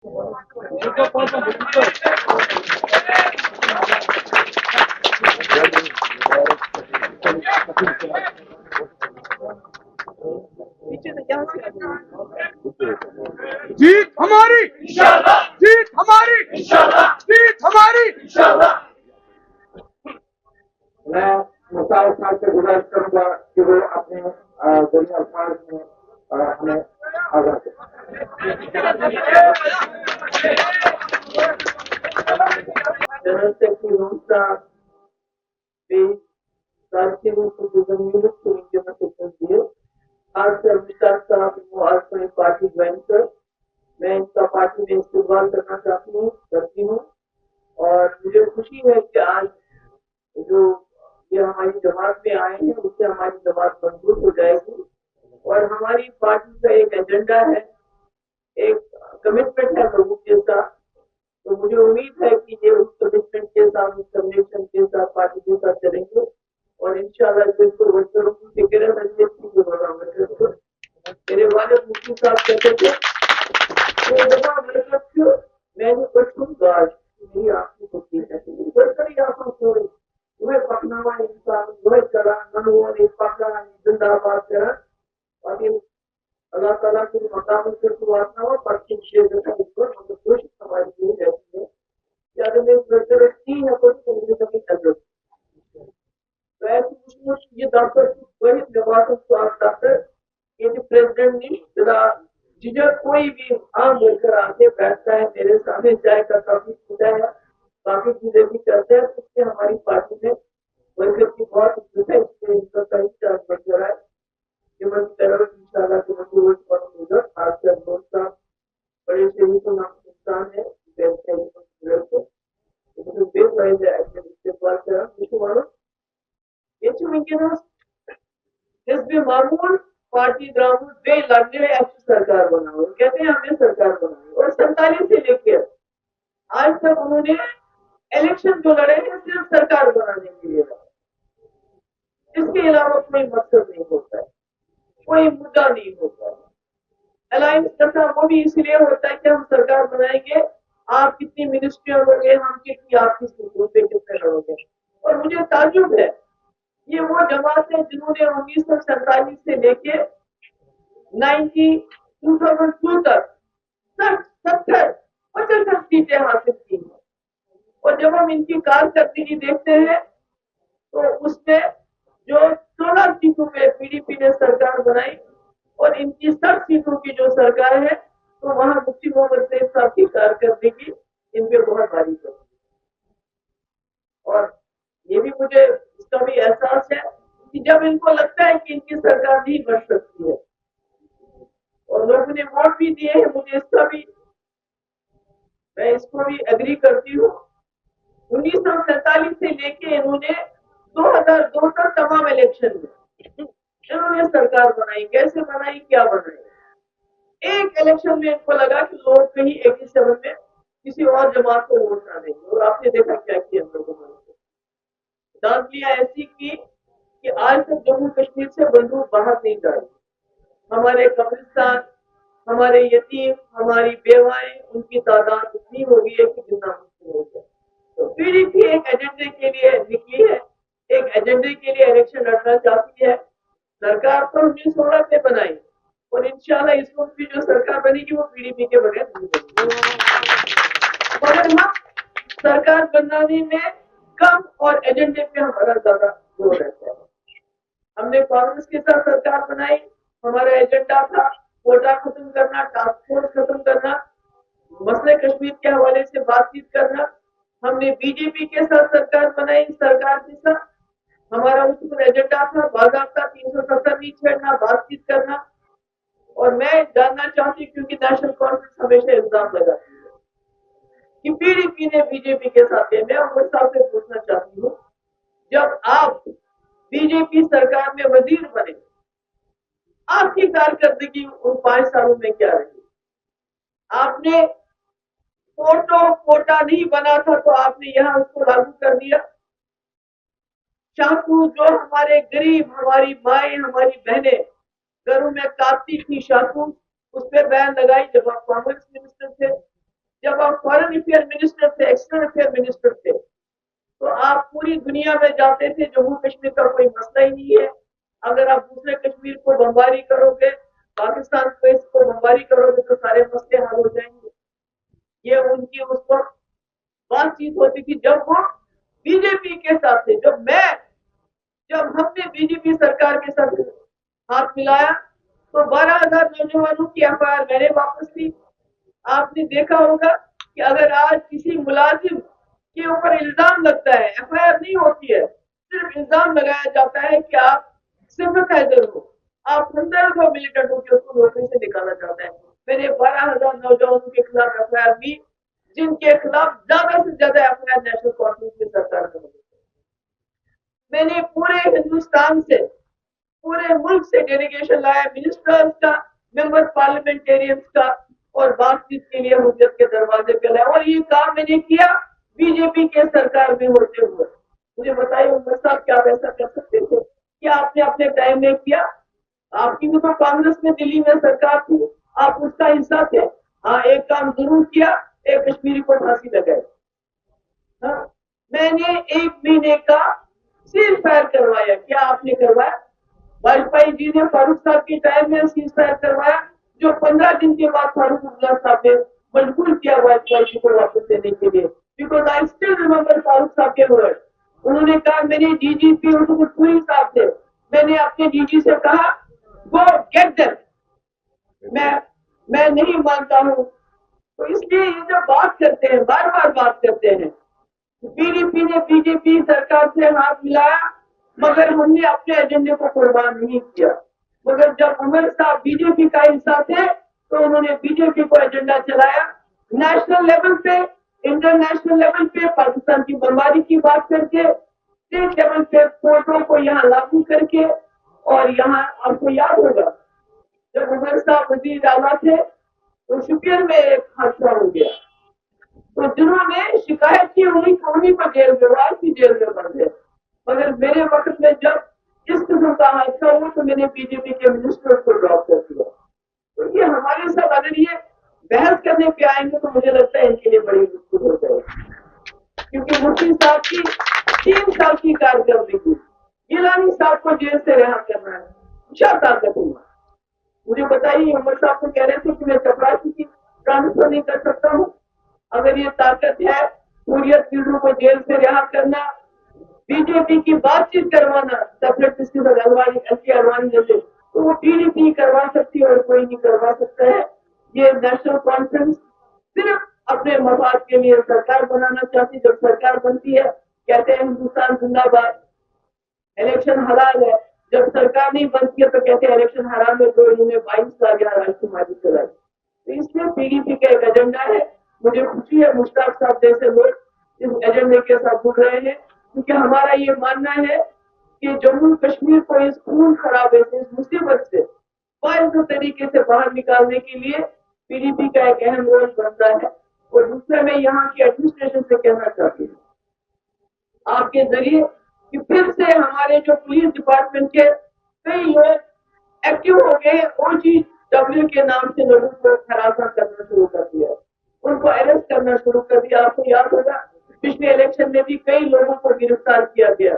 जीत हमारी इंशाल्लाह, जीत हमारी इंशाल्लाह, जीत हमारी इंशाल्लाह। मैं मुस्ताक साहब से गुजारिश करूंगा कि वो अपने दुनिया अल्फाज में हमें आगाह General Secretary Longstaff, Page, Rajkiru to the music to Indian Secretary, खासकर विशाल साहब वो आज में पार्टी ज्वाइन कर मैं इनका पार्टी में इस्तेमाल करना करती हूँ और मुझे खुशी है कि आज जो ये हमारी जमात में आए हैं उससे हमारी जमात मजबूत हो जाएगी और हमारी पार्टी का एक एजेंडा है, एक कमिटमेंट है लोगों के साथ। तो मुझे उम्मीद है कि ये उस कमिटमेंट के साथ, उस कन्वेंशन के साथ, पार्टी के साथ चलेंगे और इंशाल्लाह बिल्कुल वर्करों की फिक्र है। मेरे वाले मुफ्ती साहब कहते थे मैंने मेरी आपकी कुछ है तुम्हें पकनावा इंसान वह चला ननवर पका जिंदाबाद करा और अल्लाह ताला की मकाम से वासना हो पश्चिम क्षेत्र का ऊपर मतलब कोशिश हमारी यही रहती है कि अगर मेरी जरूरत नहीं है तो मुझे कभी जरूरत तो ऐसी कुछ ये डॉक्टर वही जवाब डॉक्टर ये जो प्रेसिडेंट ने जरा झिझक कोई भी आम वर्कर आके बैठता है मेरे सामने चाय का काफी खुदा है काफी चीजें भी करते हैं उससे हमारी पार्टी में वर्कर की बहुत इज्जत है इसलिए इनका सही चार्ज बढ़ रहा है इंशाल्लाह खासकर दोस्त बड़े से ही तो नाम इंसान है मामूल पार्टी ग्रामीण वे लड़ने अच्छी सरकार बनाओ कहते हैं हमने सरकार बनाई और 47 से लेकर आज तक उन्होंने इलेक्शन जो लड़े हैं सिर्फ सरकार बनाने के लिए लड़े, इसके अलावा कोई मकसद नहीं होता है, कोई मुद्दा नहीं होता है। अलायंस करना वो भी इसलिए होता है कि हम सरकार बनाएंगे, आप कितनी मिनिस्ट्री लड़ोगे, हम कितनी आपकी सीटों पे कितने लड़ोगे। और मुझे ताज्जुब है ये वो जमात है जिन्होंने 1947 से लेके 2002 तक 70 75 सीटें हासिल की हैं और जब हम इनकी कारकर्दगी देखते हैं तो उसमें जो 16 सीटों पे पीडीपी ने सरकार बनाई और इनकी 60 सीटों की जो सरकार है तो वहां मुफ्ती मोहम्मद सैयद साहब की कारकर्दगी इन पे बहुत भारी पड़ी और ये भी मुझे इसका भी एहसास है कि जब इनको लगता है कि इनकी सरकार नहीं बन सकती है और लोगों ने वोट भी दिए हैं, मुझे इसका भी मैं इसको भी एग्री करती हूँ। 1947 से लेके इन्होंने 2002 तक तमाम इलेक्शन में इन्होंने सरकार बनाई, कैसे बनाई, क्या बनाई। एक इलेक्शन में इनको लगा कि लोग कहीं 87 में किसी और जमात को वोट ना देंगे और आपने देखा क्या किया हम लोगों ने। दांतलियां ऐसी की कि आज तक जम्मू कश्मीर से बंदूक बाहर नहीं जा रही। हमारे कब्रिस्तान, हमारे यतीम, हमारी बेवाएं, उनकी तादाद इतनी हो गई है कि जितना मुश्किल हो गया। तो पीडीपी एक एजेंडे के लिए निकली है, एक एजेंडे के लिए इलेक्शन लड़ना चाहती है। सरकार तो 1916 से बनाई और इंशाल्लाह इस वक्त भी जो सरकार बनेगी वो पीडीपी के बगैर नहीं बनेगी। मगर हम सरकार बनाने में कम और एजेंडे पे हमारा ज्यादा जोर रहता है। हमने कांग्रेस के साथ सरकार बनाई, हमारा एजेंडा था कोटा खत्म करना, टास्क फोर्स खत्म करना, मसले कश्मीर के हवाले से बातचीत करना। हमने बीजेपी के साथ सरकार बनाई, सरकार के साथ हमारा उस पर एजेंडा था बाज़ाब्ता 370 नहीं छेड़ना, बातचीत करना। और मैं जानना चाहती हूँ क्योंकि नेशनल कॉन्फ्रेंस हमेशा इल्जाम लगाती है कि पीडीपी ने बीजेपी के साथ है। मैं उमर साहब से पूछना चाहती हूँ जब आप बीजेपी सरकार में वजीर बने आपकी कारकर्दगी उन 5 सालों में क्या रही? आपने कोटा नहीं बना था तो आपने यहाँ उसको लागू कर दिया। शाकू जो हमारे गरीब, हमारी माए, हमारी बहनें घरों में काटती थी, शाकू उस पर बैन लगाई जब आप कांग्रेस मिनिस्टर थे। जब आप फॉरेन अफेयर मिनिस्टर थे, एक्सटर्नल अफेयर मिनिस्टर थे, तो आप पूरी दुनिया में जाते थे, जम्मू कश्मीर का कोई मसला ही नहीं है। अगर आप दूसरे कश्मीर को बमबारी करोगे, पाकिस्तान को इसको बमबारी करोगे तो सारे मसले हल हो जाएंगे। ये उनकी उस वक्त बातचीत होती थी जब वो बीजेपी के साथ थे। जब हमने बीजेपी सरकार के साथ हाथ मिलाया तो 12,000 नौजवानों की एफआईआर मैंने वापस ली। आपने देखा होगा कि अगर आज किसी मुलाजिम के ऊपर इल्जाम लगता है, एफआईआर नहीं होती है, सिर्फ इल्जाम लगाया जाता है कि आप सिंपथाइजर हो, आप हमदर्द हो, मिलिटेंट हो, कि उसको नौकरी से निकाला जाता है। मैंने 12,000 नौजवानों के खिलाफ एफआईआर ली, जिनके खिलाफ ज्यादा से ज्यादा एफआईआर नेशनल कॉन्फ्रेंस की सरकार ने दी। मैंने पूरे हिंदुस्तान से, पूरे मुल्क से डेलीगेशन लाया, मिनिस्टर्स का, मेंबर पार्लियामेंटेरियंस का, और बातचीत के लिए हुज्जत के दरवाजे पे लाया। और ये काम मैंने किया बीजेपी के सरकार में होते हुए। मुझे बताइए उमर साहब, क्या आप ऐसा कर सकते थे? क्या आपने अपने टाइम में किया? आपकी भी तो कांग्रेस में दिल्ली में सरकार थी, आप उसका हिस्सा थे। हाँ, एक काम जरूर किया, एक कश्मीरी को फांसी लगाई। हाँ, मैंने 1 महीने का सीज फायर करवाया। क्या आपने करवाया? वाजपेयी जी ने फारूक साहब के टाइम में सीज फायर करवाया, जो 15 दिन के बाद फारूक अब्दुल्ला साहब ने मजबूर किया वाजपेयी जी को वापस देने के लिए। Because I still remember Farooq साहब के वर्ड। उन्होंने कहा, मेरे डीजीपी पुरी साहब थे, मैंने अपने डीजी से कहा गो गेट देम, मैं नहीं मानता हूँ। तो इसलिए ये जो बात करते हैं, बार बार बात करते हैं, पीडीपी ने बीजेपी सरकार से हाथ मिलाया, मगर हमने अपने एजेंडे को कुर्बान नहीं किया। मगर जब उमर साहब बीजेपी का हिस्सा थे तो उन्होंने बीजेपी को एजेंडा चलाया, नेशनल लेवल पे, इंटरनेशनल लेवल पे पाकिस्तान की बमबारी की बात करके, स्टेट लेवल पे कोर्टों को यहाँ लागू करके। और यहाँ आपको याद होगा जब उमर साहब वजीर आला थे तो शुपियन में एक हादसा हो गया, तो जिन्होंने शिकायत की उन्हीं पर जेल में, आज भी जेल में बंद है। मगर मेरे वक्त में जब इस किस्म का हादसा हुआ तो मैंने बीजेपी के मिनिस्टर को ड्रॉप कर दिया। तो ये हमारे साथ अगर ये बहस करने पे आएंगे तो मुझे लगता है इनके लिए बड़ी मुश्किल हो जाएगी, क्योंकि मुफ्ती साहब की 3 साल की कारकर्दगी, गिलानी साहब को जेल से रिहा करना है, क्या ताकत हुआ? मुझे बताइए, उमर साहब को कह रहे थे कि मैं चपरासी की ट्रांसफर नहीं कर सकता हूँ। अगर ये ताकत है हुर्रियत लीडरों को जेल से रिहा करना, बीजेपी की बातचीत करवाना, सेपरेटिस्ट अडवाणी जैसे, तो वो पीडीपी करवा सकती है और कोई नहीं करवा सकता है। ये नेशनल कॉन्फ्रेंस सिर्फ अपने मफाद के लिए सरकार बनाना चाहती। जब सरकार बनती है कहते हैं हिंदुस्तान जिंदाबाद, इलेक्शन हलाल है। जब सरकार नहीं बनती है तो कहते हैं इलेक्शन हराम है, तो इन्होंने 22 साल यहाँ राजकुमारी चलाई। तो इसलिए पीडीपी का एक एजेंडा है। मुझे खुशी है मुश्ताक साहब जैसे लोग इस एजेंडे के साथ जुड़ रहे हैं, क्योंकि हमारा ये मानना है कि जम्मू कश्मीर को इस खून खराबे से, इस मुसीबत से बाइज़ तरीके से बाहर निकालने के लिए पीडीपी का एक अहम रोल बनता है। और दूसरा मैं यहाँ की एडमिनिस्ट्रेशन से कहना चाहती हूँ आपके जरिए कि फिर से हमारे जो पुलिस डिपार्टमेंट के कई लोग एक्टिव हो गए, OGW के नाम से लोगों को हरासा करना शुरू कर दिया, उनको अरेस्ट करना शुरू कर दिया। आपको याद होगा पिछले इलेक्शन में भी कई लोगों को गिरफ्तार किया गया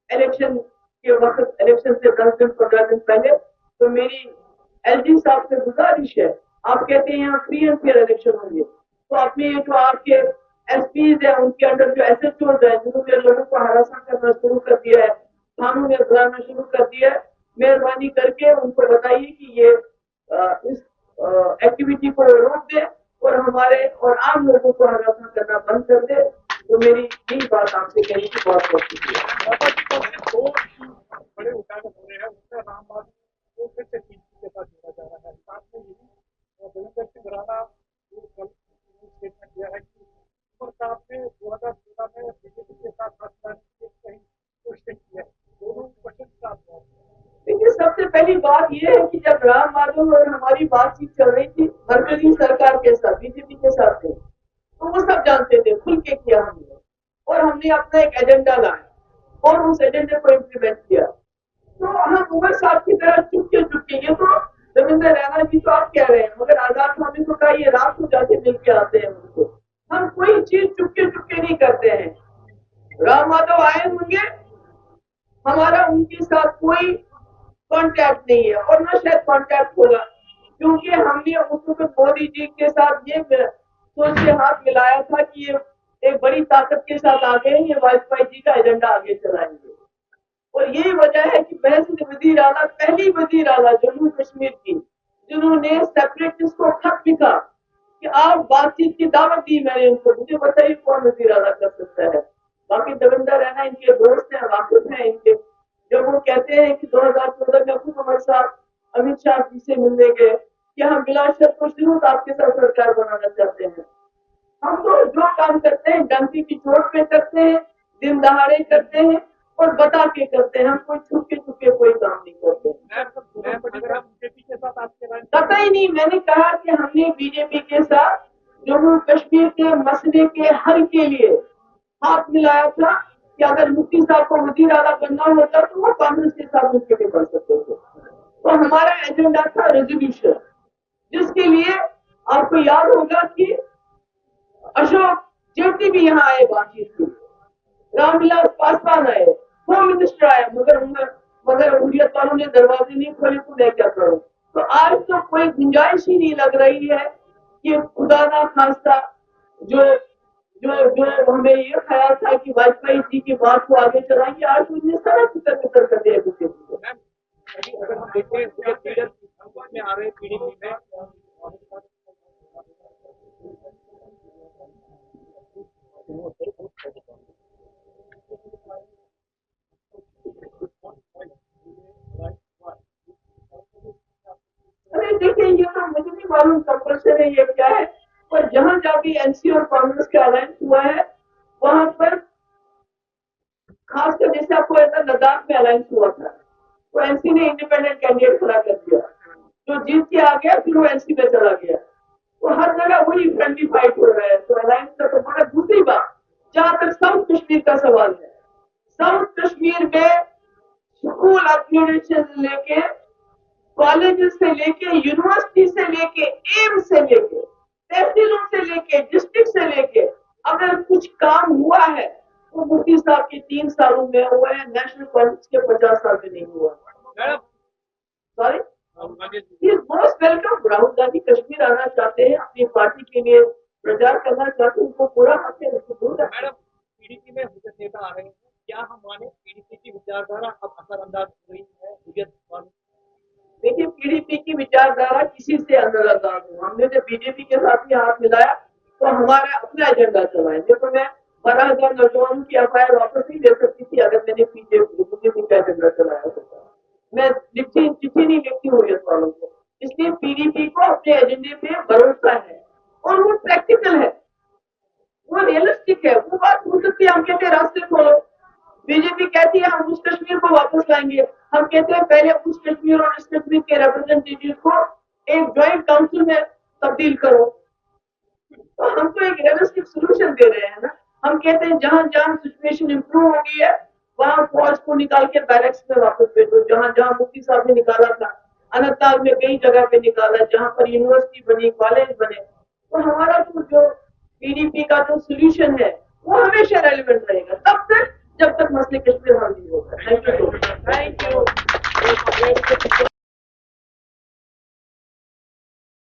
इलेक्शन के वक्त, इलेक्शन से 10 दिन 15 दिन पहले। तो मेरी LG साहब से गुजारिश है, आप कहते हैं यहाँ फ्री एंड फेयर इलेक्शन होंगे, तो अपने जो आपके SPs है उनके अंडर जो SHOs है जिन्होंने लोगों को हरासा करना शुरू कर दिया है, थानों में बुलाना शुरू कर दिया है, मेहरबानी करके उनको बताइए कि ये इस एक्टिविटी को रोक दे और हमारे और आम लोगों को हरासा करना बंद कर दे। तो मेरी यही बात आपसे कहने की बहुत बहुत शुक्रिया। बड़े उठाने हो रहे हैं, उसका रामबाग को फिर से के साथ जोड़ा जा रहा है। साथ में यही देवेंद्र सिंह राणा कल स्टेटमेंट दिया है कि उमर साहब ने 2013 में बीजेपी के साथ हाथ की कहीं कोशिश की है। दोनों क्वेश्चन साथ। देखिए, सबसे पहली बात यह है कि जब राम माधव और हमारी बातचीत चल रही थी मरकजी सरकार के साथ, बीजेपी के साथ थे, तो वो सब जानते थे, खुल के किया हमने, और हमने अपना एक एजेंडा लाया और उस एजेंडे को इम्प्लीमेंट किया। तो हम उमर साहब की तरह चुपके ये तो रविंद्र रैना जी तो आप कह रहे हैं, मगर आजाद स्वामी को कहा ये रात को जाके मिल के आते हैं उनको, हम कोई चीज चुपके चुपके नहीं करते हैं। राम माधव आए होंगे, हमारा उनके साथ कोई कांटेक्ट नहीं है और न शायद कांटेक्ट होगा, क्योंकि हमने उस वक्त मोदी जी के साथ ये सोच के हाथ मिलाया था कि ये एक बड़ी ताकत के साथ आ गए, ये वाजपेयी जी का एजेंडा आगे चलाएंगे। और यही वजह है कि महसूद वजीर आला पहली वजीर आला जम्मू कश्मीर की जिन्होंने सेपरेटिस्ट को खत लिखा कि आप बातचीत की दावत दी मैंने उनको, मुझे बताइए कौन वजीर आला कर सकता है। बाकी देवेंद्र रैना इनके दोस्त हैं, वाकिफ हैं इनके। जब वो कहते हैं कि 2014 में खुद हमारे साथ अमित शाह जी से मिलने गए कि हम बिला शर्त को शुरू आपके साथ सरकार बनाना चाहते हैं, हम तो जो काम करते हैं डंकी की चोट पे करते हैं, दिन दहाड़े करते हैं और बता के करते हैं, हम कोई छुपके छुपके कोई काम नहीं करते। बीजेपी के साथ आपके पता ही नहीं, मैंने कहा कि हमने बीजेपी के साथ जम्मू कश्मीर के मसले के हल के लिए हाथ मिलाया था कि अगर मुफ्ती साहब को वजीर आला बनना होता तो वो कांग्रेस के साथ मिलकर भी बन सकते थे। तो हमारा एजेंडा था रेजोल्यूशन, जिसके लिए आपको याद होगा कि अशोक जेटली भी यहाँ आए बातचीत के लिए, रामविलास पासवान आए, होम मिनिस्टर आए, मगर हुर्रियत वालों ने दरवाजे नहीं खोले तो मैं क्या करूं। तो आज तो कोई गुंजाइश ही नहीं लग रही है कि खुदा ना खास्ता जो जो जो हमें ये ख्याल था कि वाजपेयी जी की बात को आगे चलाएंगे, आज उन्हें सारा फिक्र फिक्र कर दिया बीजेपी को। अगर हम देखें लीडर में आ रहे पीडीपी में अरे देखिए, ये तो मुझे नहीं मालूम कंपल्सन है ये क्या है, पर जहां जहां भी एनसी और कांग्रेस का अलायंस हुआ है वहां पर खासकर जैसे आपको लद्दाख में अलायंस हुआ था तो एनसी ने इंडिपेंडेंट कैंडिडेट खड़ा कर दिया, जो जीत के आ गया फिर वो एनसी में चला गया। तो हर जगह वही फ्रेंडली फाइट हो रहा है, तो अलायंस का तो बड़ा। दूसरी बात, जहां तक साउथ कश्मीर का सवाल है, साउथ कश्मीर में स्कूल अपग्रेडेशन से लेके, कॉलेज से लेके, यूनिवर्सिटी से लेके, एम्स से लेके, तहसीलों से लेके, डिस्ट्रिक्ट से लेके, अगर कुछ काम हुआ है तो मुफ्ती साहब के 3 सालों में हुआ है, नेशनल कॉलेज के 50 साल में नहीं हुआ। Sorry, most welcome. Rahul Gandhi Kashmir आना चाहते हैं, अपनी पार्टी के लिए प्रचार करना चाहते हैं, उनको पूरा हक है। मैडम, पीडीपी में हुर्रियत नेता आ रहे हैं, क्या हम माने पीडीपी की विचारधारा अब असरअंदाज हो रही है हुर्रियत वालों? देखिए, पीडीपी की विचारधारा किसी से अंदरअंदाज हो, हमने जब बीजेपी के साथ ही हाथ मिलाया तो हमारा अपना एजेंडा चलाए। देखो, मैं 12,000 नौजवानों की एफआईआर वापस नहीं ले सकती थी अगर मैंने बीजेपी का एजेंडा चलाया होता। मैं चिट्ठी नहीं लिखती हुर्रियत वालों को, इसलिए पीडीपी को अपने एजेंडे पे भरोसा है और वो प्रैक्टिकल है, वो रियलिस्टिक है। वो बात हो सकती है, हम कहते हैं रास्ते खोलो, बीजेपी कहती है हम उस कश्मीर को वापस लाएंगे, हम कहते हैं पहले उस कश्मीर और इस कश्मीर के रिप्रेजेंटेटिव को एक ज्वाइंट काउंसिल में तब्दील करो। तो हम तो एक रियलिस्टिक सोल्यूशन दे रहे हैं ना। हम कहते हैं जहां जहां सिचुएशन इंप्रूव हो गई है वहां फौज को निकाल के बैरक्स में वापस भेजो, जहां जहां मुफ्ती साहब ने निकाला था, अनंतनाग में कई जगह पे निकाला, जहां पर यूनिवर्सिटी बनी, कॉलेज बने। तो हमारा तो जो पीडीपी का जो सोल्यूशन है वो हमेशा रेलिवेंट रहेगा तब तक जब तक मसले कश्मीर हल नहीं होगा। Thank you.